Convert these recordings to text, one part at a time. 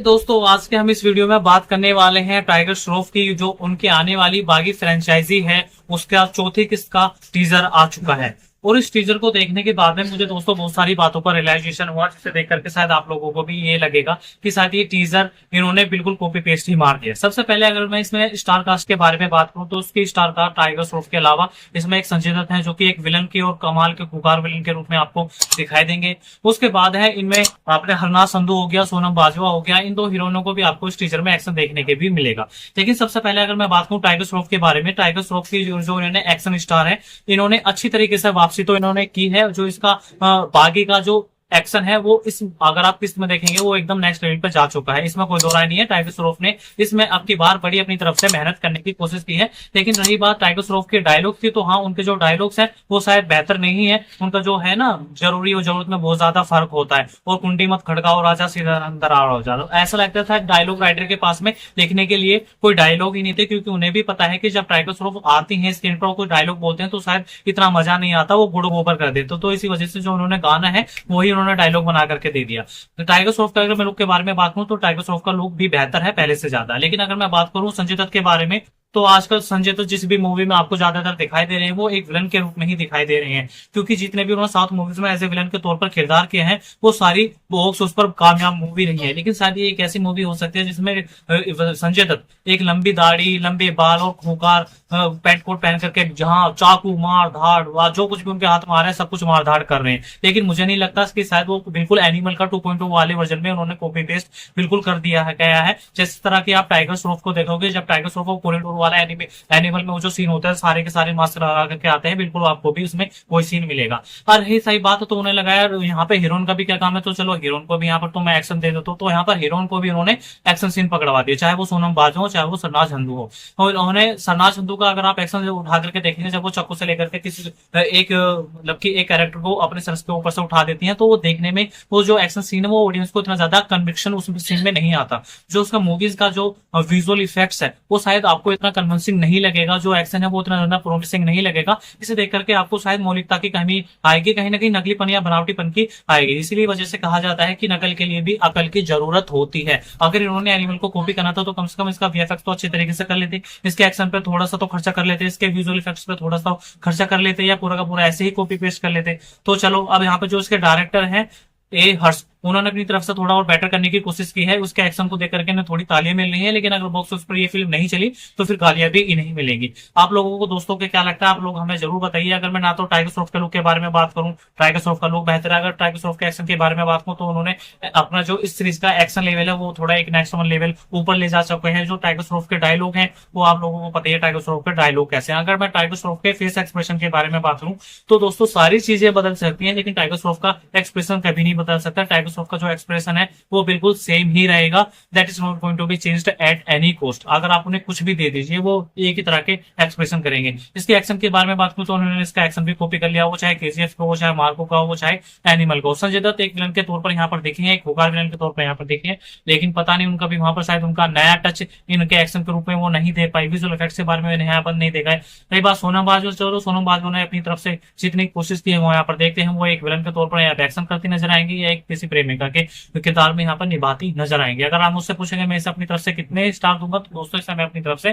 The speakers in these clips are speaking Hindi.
दोस्तों आज के हम इस वीडियो में बात करने वाले हैं टाइगर श्रॉफ की जो उनकी आने वाली बागी फ्रेंचाइजी है उसका चौथी किस्त का टीजर आ चुका है। और इस टीजर को देखने के बाद में मुझे दोस्तों बहुत सारी बातों पर रियलाइजेशन हुआ जिसे देख करके शायद आप लोगों को भी ये लगेगा कि शायद ये टीजर इन्होंने बिल्कुल कॉपी पेस्ट ही मार दिया। सबसे पहले अगर मैं इसमें स्टार कास्ट के बारे में बात करूं तो उसकी स्टार कास्ट टाइगर श्रॉफ के अलावा इसमें एक संजय दत्त है जो कि एक विलन की और कमाल के खुकार विलन के रूप में आपको दिखाई देंगे। उसके बाद है इनमें आपने हरनाथ संधू हो गया, सोनम बाजवा हो गया, इन दो हीरोइनों को भी आपको इस टीजर में एक्शन देखने के भी मिलेगा। लेकिन सबसे पहले अगर मैं बात करूं टाइगर श्रॉफ के बारे में, टाइगर श्रॉफ की जो इन्होंने एक्शन स्टार है इन्होंने अच्छी तरीके से वापसी तो इन्होंने की है। जो इसका बागी का जो एक्शन है वो इस अगर आप किस्त में देखेंगे वो एकदम नेक्स्ट लेवल पे जा चुका है, इसमें कोई दो राय नहीं है। टाइगर श्रॉफ ने इसमें अब की बार बड़ी अपनी तरफ से मेहनत करने की कोशिश की है। लेकिन रही बात टाइगर श्रॉफ के डायलॉग की, तो हाँ उनके जो डायलॉग्स हैं वो शायद बेहतर नहीं है। उनका जो है ना जरूरी और जरूरत में बहुत ज्यादा फर्क होता है। और कुंडी मत खड़काओ राजा सीधा अंदर आ हो जाओ, ऐसा लगता था डायलॉग राइटर के पास में लिखने के लिए कोई डायलॉग ही नहीं थे, क्योंकि उन्हें भी पता है कि जब टाइगर श्रॉफ आती है स्क्रीन पर कोई डायलॉग बोलते हैं तो शायद इतना मजा नहीं आता, वो गुड़ गोबर कर देते। तो इसी वजह से जो उन्होंने गाना है वही उन्होंने डायलॉग बना करके दे दिया। तो टाइगर श्रॉफ का अगर मैं लुक के बारे में बात करूं तो टाइगर श्रॉफ का लुक भी बेहतर है पहले से ज्यादा। लेकिन अगर मैं बात करूं संजय दत्त के बारे में तो आजकल संजय दत्त जिस भी मूवी में आपको ज्यादातर दिखाई दे रहे हैं वो एक विलन के रूप में ही दिखाई दे रहे हैं, क्योंकि जितने भी उन्होंने साउथ मूवीज में एज ए विलन के तौर पर किरदार किए हैं वो सारी बॉक्स उस पर कामयाब मूवी रही है। लेकिन शायद ये एक ऐसी मूवी हो सकती है जिसमें संजय दत्त एक लंबी दाढ़ी, लंबे बाल और खूंखार पेंट कोट पहन करके जहां चाकू मार धाड़ जो कुछ भी उनके हाथ में आ रहा है सब कुछ मार धाड़ कर रहे हैं। लेकिन मुझे नहीं लगता कि शायद वो बिल्कुल एनिमल का 2.0 वाले वर्जन में उन्होंने कॉपी पेस्ट बिल्कुल कर दिया है गया है। जिस तरह की आप टाइगर श्रॉफ को देखोगे, जब टाइगर श्रॉफ को कॉरिडोर वाला एनिमल में वो जो सीन होता है सारे के सारे मास्क लगा करके आते हैं, बिल्कुल आपको भी उसमें वही सीन मिलेगा। और रही सही बात तो उन्हें लगाया यहाँ पे हीरोइन का भी क्या काम है, तो चलो हीरोइन को भी यहाँ पर तो मैं एक्शन दे देता हूँ। तो यहाँ पर हीरोइन को भी उन्होंने एक्शन सीन पकड़वा दिया, चाहे वो सोनम बाजवा हो चाहे वो सरनाज हंधू हो। और उन्होंने सरनाज हंधू का अगर आप एक्शन उठा करके देखेंगे, जब वो चाकू से लेकर के किसी एक मतलब कि एक कैरेक्टर को अपने सर के ऊपर से उठा देती है, तो वो देखने में वो जो एक्शन सीन है वो ऑडियंस को इतना ज्यादा कन्विक्शन उस सीन में नहीं आता। जो उसका मूवीज का जो विजुअल इफेक्ट्स है वो शायद आपको इतना कन्विंसिंग नहीं लगेगा, जो एक्शन है वो उतना ज्यादा प्रोमिसिंग नहीं लगेगा। इसे देख करके आपको शायद मौलिकता की कमी आएगी, कहीं ना कहीं नकलीपन या बनावटीपन की आएगी। इसीलिए वजह से कहा जाता है कि नकल के लिए भी अकल की जरूरत होती है। अगर इन्होंने एनिमल को कॉपी करना था तो कम से कम इसका वीएफएक्स तो अच्छे तरीके से कर लेते, इसके एक्शन पे थोड़ा सा तो खर्चा कर लेते, इसके विजुअल इफेक्ट्स पे थोड़ा सा खर्चा कर लेते, या पूरा का पूरा ऐसे ही कॉपी पेस्ट कर लेते। तो चलो अब यहाँ पे जो इसके डायरेक्टर हैं ए हर्ष, उन्होंने अपनी तरफ से थोड़ा और बेटर करने की कोशिश की है। उसके एक्शन को देख करके थोड़ी तालियां मिल रही है। लेकिन अगर बॉक्स ऑफिस पर ये फिल्म नहीं चली तो फिर गालियां भी नहीं मिलेंगी। आप लोगों को दोस्तों के क्या लगता है, आप लोग हमें जरूर बताइए। अगर मैं ना तो टाइगर श्रॉफ के लुक के बारे में बात करूं, टाइगर श्रॉफ का लुक बेहतर है। अगर टाइगर श्रॉफ के एक्शन के बारे में बात करूं तो उन्होंने अपना जो इस सीरीज का एक्शन लेवल है वो थोड़ा एक नेक्स्ट लेवल ऊपर ले जा चुके हैं। जो टाइगर श्रॉफ के डायलॉग हैं वो आप लोगों को पता है टाइगर श्रॉफ के डायलॉग कैसे हैं। अगर मैं टाइगर श्रॉफ के फेस एक्सप्रेशन के बारे में बात करूं तो दोस्तों सारी चीजें बदल सकती हैं, लेकिन टाइगर श्रॉफ का एक्सप्रेशन कभी नहीं बदल सकता। टाइगर श्रॉफ का जो एक्सप्रेशन है वो बिल्कुल सेम ही रहेगा। That is not going to be changed at any cost. अगर आप उन्हें कुछ भी दे दीजिए वो एक ही तरह के एक्सप्रेशन करेंगे। इसके एक्शन के बारे में बात करूं तो उन्होंने इसका एक्शन भी कॉपी कर लिया, वो चाहे केजीएफ का हो, चाहे मार्को का हो, चाहे एनिमल का हो। संजय दत्त एक विलन के तौर पर यहाँ पर देखे हैं, एक हुकार विलन के तौर पर यहाँ पर देखे हैं, लेकिन पता नहीं उनका भी वहां पर शायद उनका नया टच इनके एक्शन के रूप में वो नहीं दे पाई। विजुअल इफेक्ट्स के बारे में यहाँ पर नहीं देखा है। रही बात सोनम बाजवा, चलो सोनम बाजवा ने अपनी तरफ से जितनी कोशिश की है वो यहाँ पर देखते हैं वो एक विलन के तौर पर यहाँ पे एक्शन करती नजर आएंगी या एक किसी प्रेमिका के किरदार में यहाँ पर निभाती नजर आएंगे। अगर आप मुझसे पूछेंगे मैं इसे अपनी तरफ से कितने स्टार दूंगा, तो दोस्तों इसे मैं अपनी तरफ से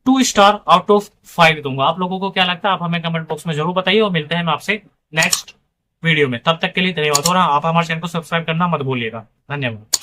2 स्टार आउट ऑफ 5 दूंगा। आप लोगों को क्या लगता है आप हमें कमेंट बॉक्स में जरूर बताइए, और मिलते हैं मैं आपसे नेक्स्ट वीडियो में। तब तक के लिए धन्यवाद, और आप हमारे चैनल को सब्सक्राइब करना मत भूलिएगा। धन्यवाद।